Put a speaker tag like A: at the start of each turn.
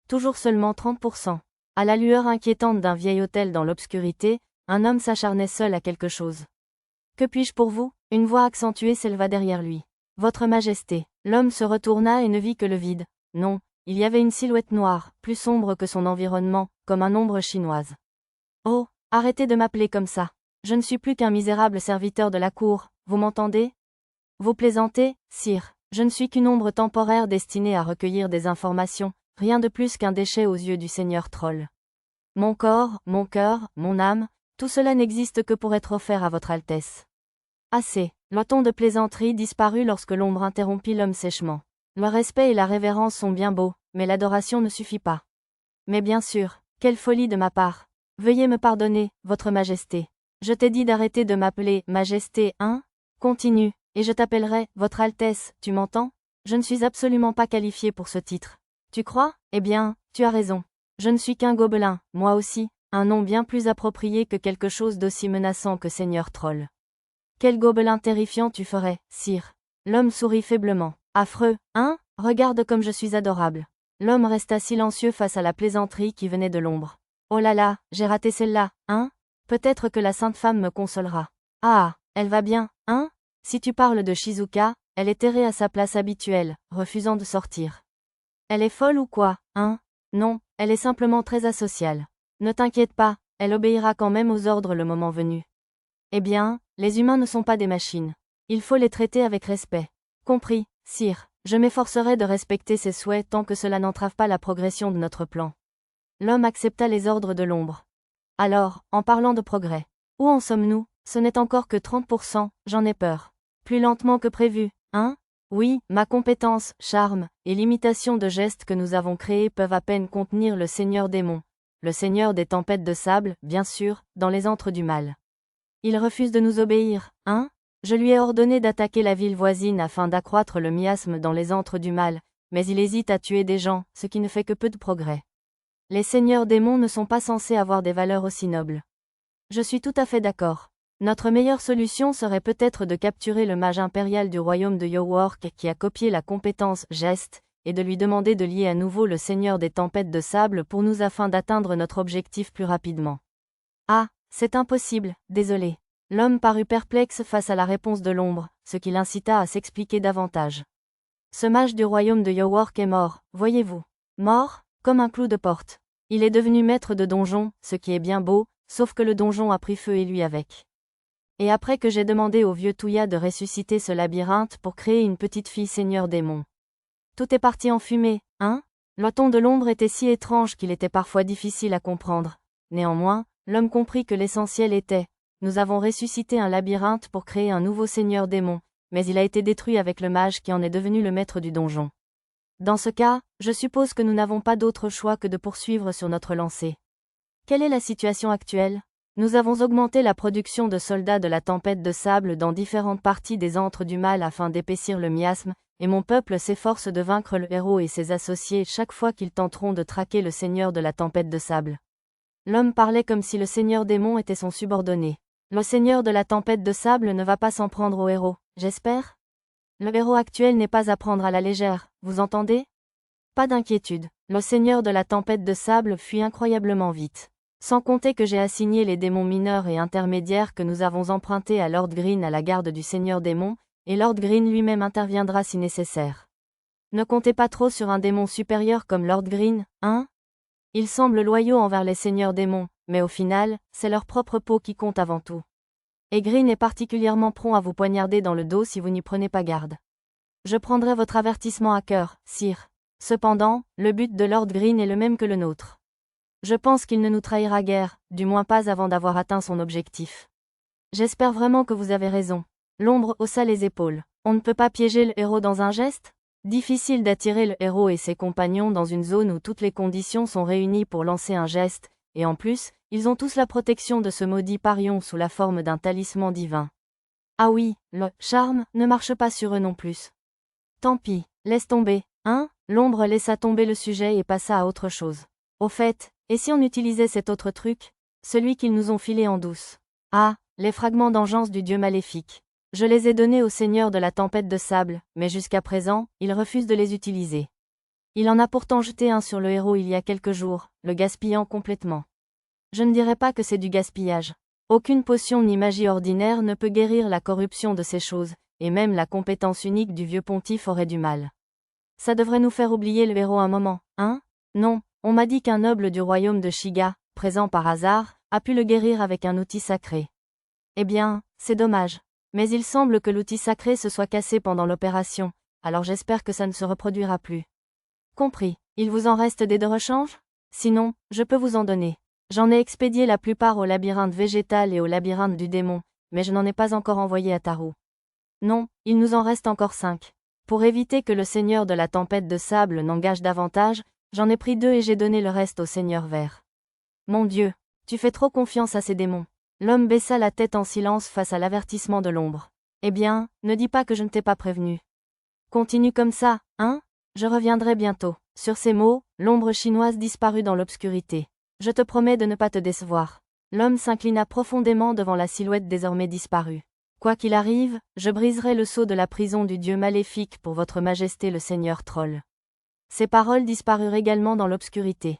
A: Toujours seulement 30%. À la lueur inquiétante d'un vieil hôtel dans l'obscurité, un homme s'acharnait seul à quelque chose. Que puis-je pour vous? Une voix accentuée s'éleva derrière lui. Votre Majesté. L'homme se retourna et ne vit que le vide. Non, il y avait une silhouette noire, plus sombre que son environnement, comme un ombre chinoise. Oh, arrêtez de m'appeler comme ça. Je ne suis plus qu'un misérable serviteur de la cour, vous m'entendez? Vous plaisantez, sire. Je ne suis qu'une ombre temporaire destinée à recueillir des informations, rien de plus qu'un déchet aux yeux du seigneur troll. Mon corps, mon cœur, mon âme, tout cela n'existe que pour être offert à votre Altesse. Assez. Le ton de plaisanterie disparut lorsque l'ombre interrompit l'homme sèchement. Le respect et la révérence sont bien beaux, mais l'adoration ne suffit pas. Mais bien sûr, quelle folie de ma part. Veuillez me pardonner, votre Majesté. Je t'ai dit d'arrêter de m'appeler Majesté, hein? Continue, et je t'appellerai Votre Altesse, tu m'entends? Je ne suis absolument pas qualifié pour ce titre. Tu crois? Eh bien, tu as raison. Je ne suis qu'un gobelin, moi aussi, un nom bien plus approprié que quelque chose d'aussi menaçant que Seigneur Troll. Quel gobelin terrifiant tu ferais, sire. L'homme sourit faiblement. Affreux, hein? Regarde comme je suis adorable. L'homme resta silencieux face à la plaisanterie qui venait de l'ombre. Oh là là, j'ai raté celle-là, hein? Peut-être que la sainte femme me consolera. Ah, elle va bien, hein? Si tu parles de Shizuka, elle est terrée à sa place habituelle, refusant de sortir. Elle est folle ou quoi, hein? Non, elle est simplement très asociale. Ne t'inquiète pas, elle obéira quand même aux ordres le moment venu. Eh bien, les humains ne sont pas des machines. Il faut les traiter avec respect. Compris, sire, je m'efforcerai de respecter ses souhaits tant que cela n'entrave pas la progression de notre plan. L'homme accepta les ordres de l'ombre. Alors, en parlant de progrès, où en sommes-nous? Ce n'est encore que 30%, j'en ai peur. Plus lentement que prévu, hein? Oui, ma compétence, charme, et l'imitation de gestes que nous avons créés peuvent à peine contenir le Seigneur démon. Le Seigneur des tempêtes de sable, bien sûr, dans les antres du mal. Il refuse de nous obéir, hein? Je lui ai ordonné d'attaquer la ville voisine afin d'accroître le miasme dans les antres du mal, mais il hésite à tuer des gens, ce qui ne fait que peu de progrès. Les seigneurs démons ne sont pas censés avoir des valeurs aussi nobles. Je suis tout à fait d'accord. Notre meilleure solution serait peut-être de capturer le mage impérial du royaume de Yowork qui a copié la compétence geste, et de lui demander de lier à nouveau le seigneur des tempêtes de sable pour nous afin d'atteindre notre objectif plus rapidement. Ah, c'est impossible, désolé. L'homme parut perplexe face à la réponse de l'ombre, ce qui l'incita à s'expliquer davantage. Ce mage du royaume de Yowork est mort, voyez-vous. Mort, comme un clou de porte. Il est devenu maître de donjon, ce qui est bien beau, sauf que le donjon a pris feu et lui avec. Et après que j'ai demandé au vieux Touya de ressusciter ce labyrinthe pour créer une petite fille seigneur démon. Tout est parti en fumée, hein? Le ton de l'ombre était si étrange qu'il était parfois difficile à comprendre. Néanmoins, l'homme comprit que l'essentiel était, nous avons ressuscité un labyrinthe pour créer un nouveau seigneur démon, mais il a été détruit avec le mage qui en est devenu le maître du donjon. Dans ce cas, je suppose que nous n'avons pas d'autre choix que de poursuivre sur notre lancée. Quelle est la situation actuelle? Nous avons augmenté la production de soldats de la tempête de sable dans différentes parties des antres du mal afin d'épaissir le miasme, et mon peuple s'efforce de vaincre le héros et ses associés chaque fois qu'ils tenteront de traquer le seigneur de la tempête de sable. L'homme parlait comme si le seigneur démon était son subordonné. Le seigneur de la tempête de sable ne va pas s'en prendre au héros, j'espère? Le héros actuel n'est pas à prendre à la légère, vous entendez? Pas d'inquiétude, le seigneur de la tempête de sable fuit incroyablement vite. Sans compter que j'ai assigné les démons mineurs et intermédiaires que nous avons empruntés à Lord Green à la garde du seigneur démon, et Lord Green lui-même interviendra si nécessaire. Ne comptez pas trop sur un démon supérieur comme Lord Green, hein? Ils semblent loyaux envers les seigneurs démons, mais au final, c'est leur propre peau qui compte avant tout. Et Green est particulièrement prompt à vous poignarder dans le dos si vous n'y prenez pas garde. Je prendrai votre avertissement à cœur, sire. Cependant, le but de Lord Green est le même que le nôtre. Je pense qu'il ne nous trahira guère, du moins pas avant d'avoir atteint son objectif. J'espère vraiment que vous avez raison. L'ombre haussa les épaules. On ne peut pas piéger le héros dans un geste? Difficile d'attirer le héros et ses compagnons dans une zone où toutes les conditions sont réunies pour lancer un geste, et en plus, ils ont tous la protection de ce maudit parion sous la forme d'un talisman divin. Ah oui, le charme ne marche pas sur eux non plus. Tant pis, laisse tomber, hein? L'ombre laissa tomber le sujet et passa à autre chose. Au fait, et si on utilisait cet autre truc? Celui qu'ils nous ont filé en douce. Ah, les fragments d'engeance du dieu maléfique. Je les ai donnés au seigneur de la tempête de sable, mais jusqu'à présent, il refuse de les utiliser. Il en a pourtant jeté un sur le héros il y a quelques jours, le gaspillant complètement. Je ne dirais pas que c'est du gaspillage. Aucune potion ni magie ordinaire ne peut guérir la corruption de ces choses, et même la compétence unique du vieux pontife aurait du mal. Ça devrait nous faire oublier le héros un moment, hein? Non, on m'a dit qu'un noble du royaume de Shiga, présent par hasard, a pu le guérir avec un outil sacré. Eh bien, c'est dommage. Mais il semble que l'outil sacré se soit cassé pendant l'opération, alors j'espère que ça ne se reproduira plus. Compris. Il vous en reste des de rechange? Sinon, je peux vous en donner. J'en ai expédié la plupart au labyrinthe végétal et au labyrinthe du démon, mais je n'en ai pas encore envoyé à Tarou. Non, il nous en reste encore 5. Pour éviter que le seigneur de la tempête de sable n'engage davantage, j'en ai pris 2 et j'ai donné le reste au seigneur vert. Mon Dieu, tu fais trop confiance à ces démons. L'homme baissa la tête en silence face à l'avertissement de l'ombre. Eh bien, ne dis pas que je ne t'ai pas prévenu. Continue comme ça, hein? Je reviendrai bientôt. Sur ces mots, l'ombre chinoise disparut dans l'obscurité. Je te promets de ne pas te décevoir. L'homme s'inclina profondément devant la silhouette désormais disparue. Quoi qu'il arrive, je briserai le sceau de la prison du dieu maléfique pour votre majesté le seigneur troll. Ces paroles disparurent également dans l'obscurité.